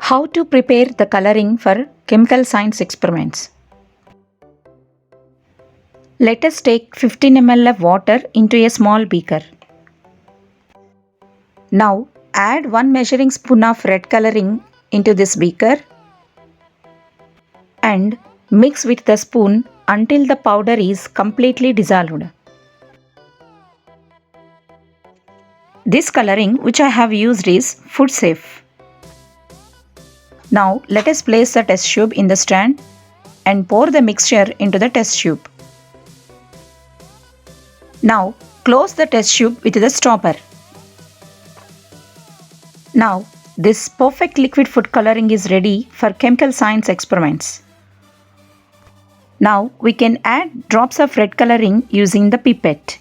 How to prepare the coloring for chemical science experiments. Let us take 15 ml of water into a small beaker. Now add 1 measuring spoon of red coloring into this beaker and mix with the spoon until the powder is completely dissolved. This coloring which I have used is food safe. Now let us place the test tube in the stand and pour the mixture into the test tube. Now close the test tube with the stopper. Now this perfect liquid food coloring is ready for chemical science experiments. Now we can add drops of red coloring using the pipette.